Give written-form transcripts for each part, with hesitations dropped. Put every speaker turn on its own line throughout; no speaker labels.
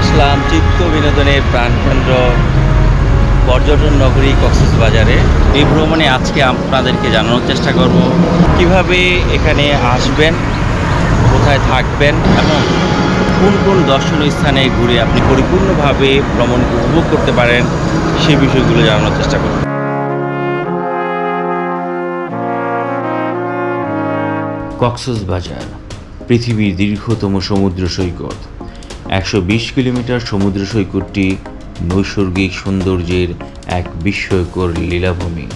আসলাম চিত্ত বিনোদনের প্রাণকেন্দ্র পর্যটন নগরী কক্সবাজারে। এই ভ্রমণে আজকে আপনাদেরকে জানানোর চেষ্টা করব কিভাবে এখানে আসবেন, কোথায় থাকবেন এবং কোন কোন দর্শনীয় স্থানে ঘুরে আপনি পরিপূর্ণভাবে ভ্রমণকে উপভোগ করতে পারেন, সেই বিষয়গুলো জানানোর চেষ্টা করব। কক্সবাজার পৃথিবীর দীর্ঘতম সমুদ্র সৈকত। 120 কিলোমিটার সমুদ্র সৈকতটি নৈসর্গিক সৌন্দর্যের এক বিস্ময়কর লীলাভূমি।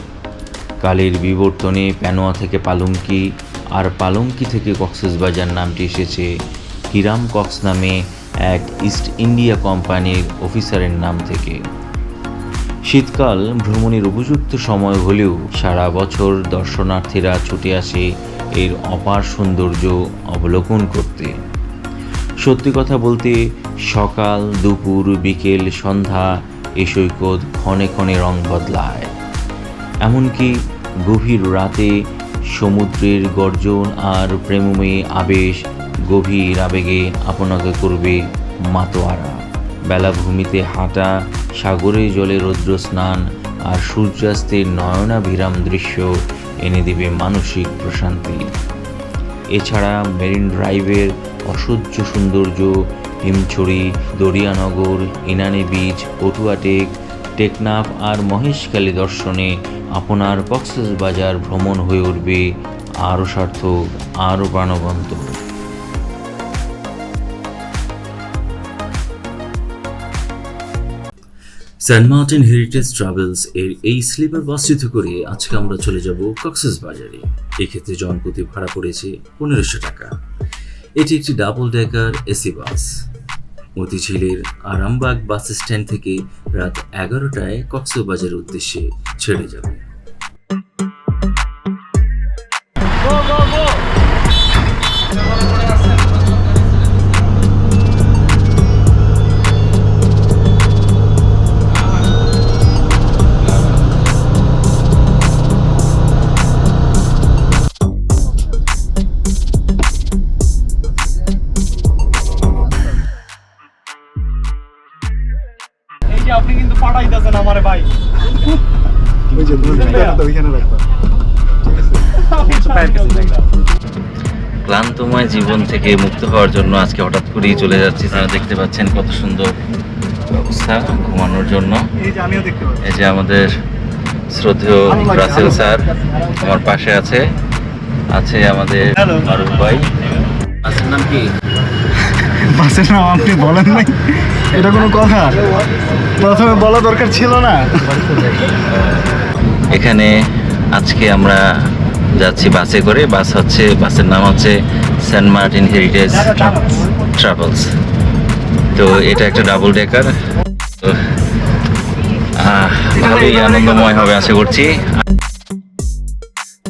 কালের বিবর্তনে প্যানোয়া থেকে পালঙ্কি, আর পালঙ্কি থেকে কক্সবাজার নামটি এসেছে হিরাম কক্স নামে এক ইস্ট ইন্ডিয়া কোম্পানির অফিসারের নাম থেকে। শীতকাল ভ্রমণের উপযুক্ত সময় হলেও সারা বছর দর্শনার্থীরা ছুটে আসে এর অপার সৌন্দর্য অবলোকন করতে। সত্যি কথা বলতে সকাল, দুপুর, বিকেল, সন্ধ্যা এ সৈকত ক্ষণে ক্ষণে রং বদলায়। এমনকি গভীর রাতে সমুদ্রের গর্জন আর প্রেমময়ী আবেশ গভীর আবেগে আপনাকে করবে মাতোয়ারা। বেলাভূমিতে হাঁটা, সাগরের জলে রৌদ্র স্নান আর সূর্যাস্তের নয়নাভিরাম দৃশ্য এনে দেবে মানসিক প্রশান্তি। এছাড়া মেরিন ড্রাইভের অসহ্য সৌন্দর্য, হিমছড়ি, দরিয়ানগর, ইনানি বিচ, পটুয়াটেক, টেকনাফ আর মহেশখালী দর্শনে আপনার কক্সবাজার ভ্রমণ হয়ে উঠবে আরও সার্থক, আরও প্রাণবন্ত। সেন্ট মার্টিন হেরিটেজ ট্রাভেলস এর এই স্লিপার বাসটিতে করে আজকে আমরা চলে যাব কক্সবাজারে। এক্ষেত্রে জনপ্রতি ভাড়া পড়েছে 1500 টাকা। এটি একটি ডাবল ডেকার এসি বাস। মতিঝিলের আরামবাগ বাস স্ট্যান্ড থেকে রাত 11টায় কক্সবাজারের উদ্দেশ্যে ছেড়ে যাবে।
আপনি কিন্তু পাঠাইতেছেন আমারে ভাই। ওই যে তো ওইখানে রাখবা।
ক্লান্তময় জীবন থেকে মুক্ত হওয়ার জন্য আজকে হঠাৎ করেই চলে যাচ্ছি। আপনারা দেখতে পাচ্ছেন কত সুন্দর ব্যবস্থা ঘুমানোর জন্য।
এই যে আমিও দেখতে পাচ্ছি।
এই যে আমাদের শ্রদ্ধেয় রাসেল স্যার আমার পাশে আছে, আছে আমাদের মারুফ ভাই। বাসের নাম কি?
বাসের নাম আপনি বলেন নাই, এটা কোনো কথা? প্রথমে বলা দরকার ছিল না।
এখানে আজকে আমরা যাচ্ছি বাসে করে। বাসের নাম হচ্ছে সেন্ট মার্টিন হেরিটেজ ট্রাভেলস। তো এটা একটা ডাবল ডেকার। তো ভালোই আনন্দময় হবে আশা করছি।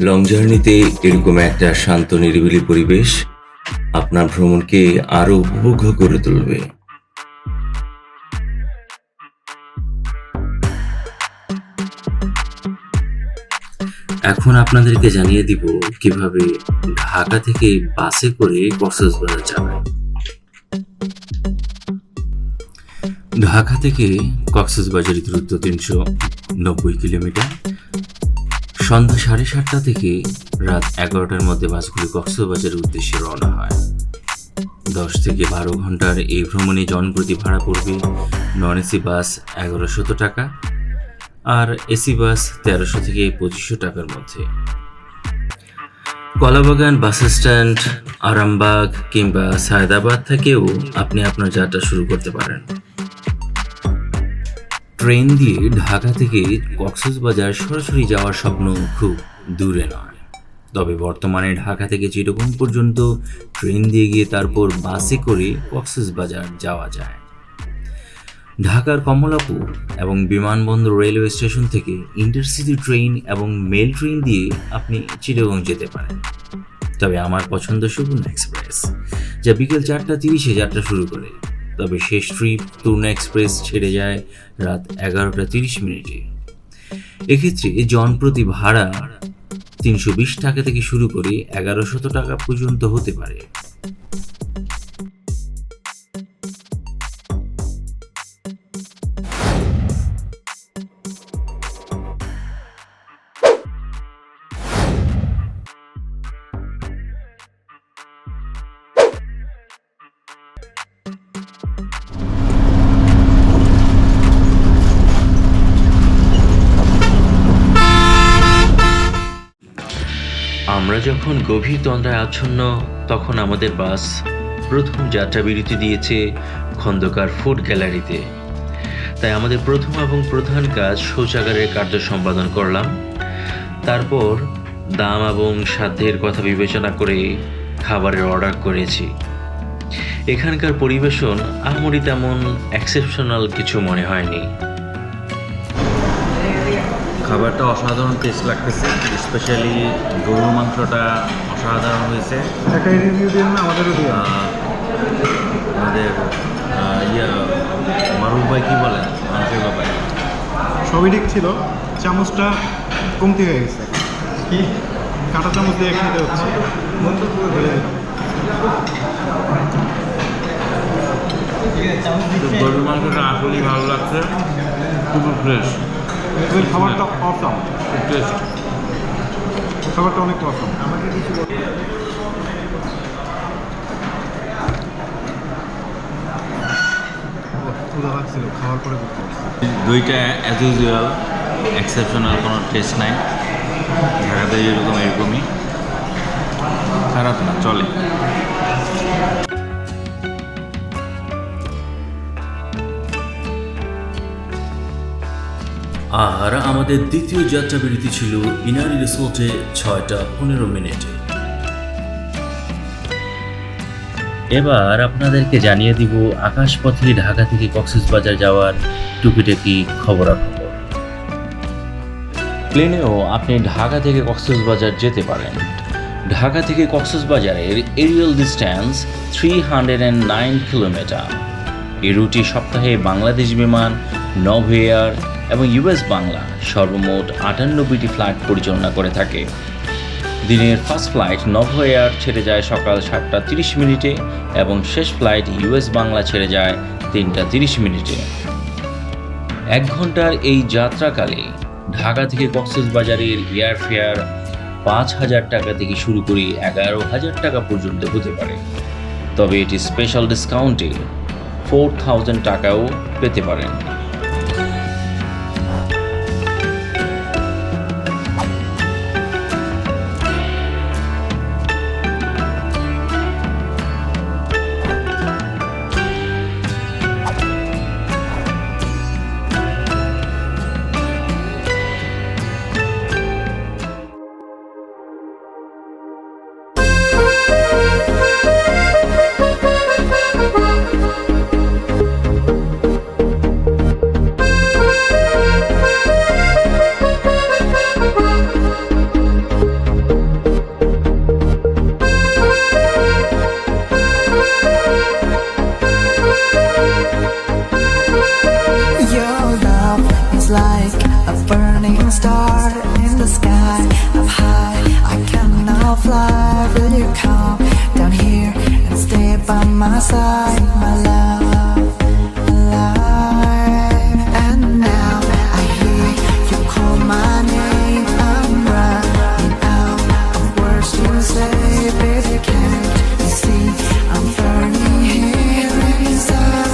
লং জার্নিতে এরকম একটা শান্ত নিরিবিলি পরিবেশ আপনার ভ্রমণকে আরো উপভোগ্য করে তুলবে। এখন আপনাদেরকে জানিয়ে দিব কিভাবে ঢাকা থেকে বাসে করে কক্সবাজার যাবেন। ঢাকা থেকে কক্সবাজারের দূরত্ব 390 কিলোমিটার। সন্ধ্যা 7:30 থেকে রাত 11টার মধ্যে বাসগুলি কক্সবাজারের উদ্দেশ্যে রওনা হয়। 10 থেকে 12 ঘন্টার এই ভ্রমণে জনপ্রতি ভাড়া পড়বে নন এসি বাস 1100 টাকা আর এসি বাস 1300 থেকে 2500 টাকার মধ্যে। কলাবাগান বাস স্ট্যান্ড, আরামবাগ কিংবা সায়দাবাদ থেকেও আপনি আপনার যাত্রা শুরু করতে পারেন। ট্রেন দিয়ে ঢাকা থেকে কক্সবাজার সরাসরি যাওয়ার স্বপ্ন খুব দূরে নয়, তবে বর্তমানে ঢাকা থেকে চিটাগং পর্যন্ত ট্রেন দিয়ে গিয়ে তারপর বাসে করে কক্সবাজার যাওয়া যায়। ঢাকার কমলাপুর এবং বিমানবন্দর রেলওয়ে স্টেশন থেকে ইন্টারসিটি ট্রেন এবং মেল ট্রেন দিয়ে আপনি চিটাগং যেতে পারেন। তবে আমার পছন্দ সুবর্ণ এক্সপ্রেস, যা বিকেল 4:30 যাত্রা শুরু করে। তবে শেষ ট্রিপ তুর্না এক্সপ্রেস ছেড়ে যায় রাত 11:30। এক্ষেত্রে জনপ্রতি ভাড়া 320 টাকা থেকে শুরু করে 1100 টাকা পর্যন্ত হতে পারে। আমরা যখন গভীর তন্দ্রায় আচ্ছন্ন, তখন আমাদের বাস প্রথম যাত্রা বিরতি দিয়েছে খন্দকার ফুড গ্যালারিতে। তাই আমাদের প্রথম এবং প্রধান কাজ শৌচাগারের কার্য সম্পাদন করলাম। তারপর দাম এবং সাধ্যের কথা বিবেচনা করে খাবারের অর্ডার করেছি। এখানকার পরিবেশন আহামরি তেমন এক্সেপশনাল কিছু মনে হয়নি।
খাবারটা অসাধারণ টেস্ট লাগতেছে, স্পেশালি গরুর মাংসটা অসাধারণ হয়েছে।
একটা রিভিউ দিন না, আমাদেরও দিন।
আমাদের মারুফ ভাই কী বলেন মাংসের ব্যাপারে?
সবই ঠিক ছিল, চামচটা কমতি হয়ে গেছে, কি কাঁটা চামচ দিয়ে খেতে হচ্ছে।
গরুর মাংসটা আসলেই ভালো লাগছে, খুবই ফ্রেশ।
খাবারটা অসাম,
টেস্ট
খাবারটা অনেক অসাম। আমাকে কিছু ক্ষুধা লাগছিল, খাওয়ার পরে
দুইটা অ্যাজ ইউজুয়াল, এক্সেপশনাল কোনো টেস্ট নাই। ঢাকাতে এরকমই, খারাপ না, চলে।
আর আমাদের দ্বিতীয় যাত্রা বিরতি ছিল ইনারি রিসোর্টে 6:15
এবার আপনাদেরকে জানিয়ে দিব আকাশপথে ঢাকা থেকে কক্সবাজার যাওয়ার টুকিটাকি খবরাখবর। প্লেনেও আপনি ঢাকা থেকে কক্সবাজার যেতে পারেন। ঢাকা থেকে কক্সবাজারের এরিয়াল ডিস্ট্যান্স 309 কিলোমিটার। এই রুটটি সপ্তাহে বাংলাদেশ বিমান, নভ এয়ার এবং ইউএস বাংলা সর্বমোট 58টি ফ্লাইট পরিচালনা করে থাকে। দিনের ফার্স্ট ফ্লাইট নভ এয়ার ছেড়ে যায় সকাল 7:30 এবং শেষ ফ্লাইট ইউএস বাংলা ছেড়ে যায় 3:30। 1 ঘন্টার এই যাত্রাকালে ঢাকা থেকে কক্সবাজারের এয়ার ফেয়ার 5,000 টাকা থেকে শুরু করে 11,000 টাকা পর্যন্ত হতে পারে। তবে এটি স্পেশাল ডিসকাউন্টে 4,000 টাকাও পেতে পারেন।
Like a burning star in the sky, up high, I can now fly. Will you come down here and stay by my side, my love, alive? And now I hear you call my name. I'm running out of words to say, baby, can't you see I'm burning here inside?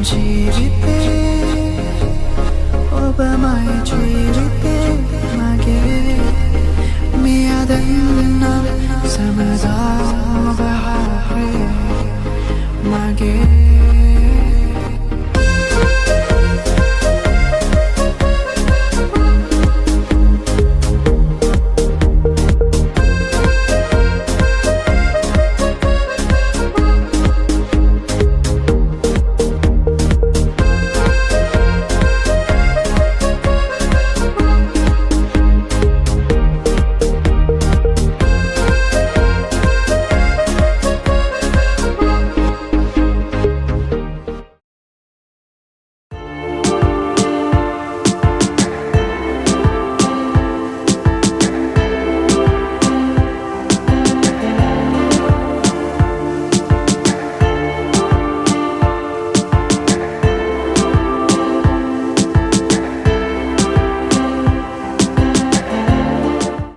지리대 오바 마이 지리대 feeling of summer's all behind my gate.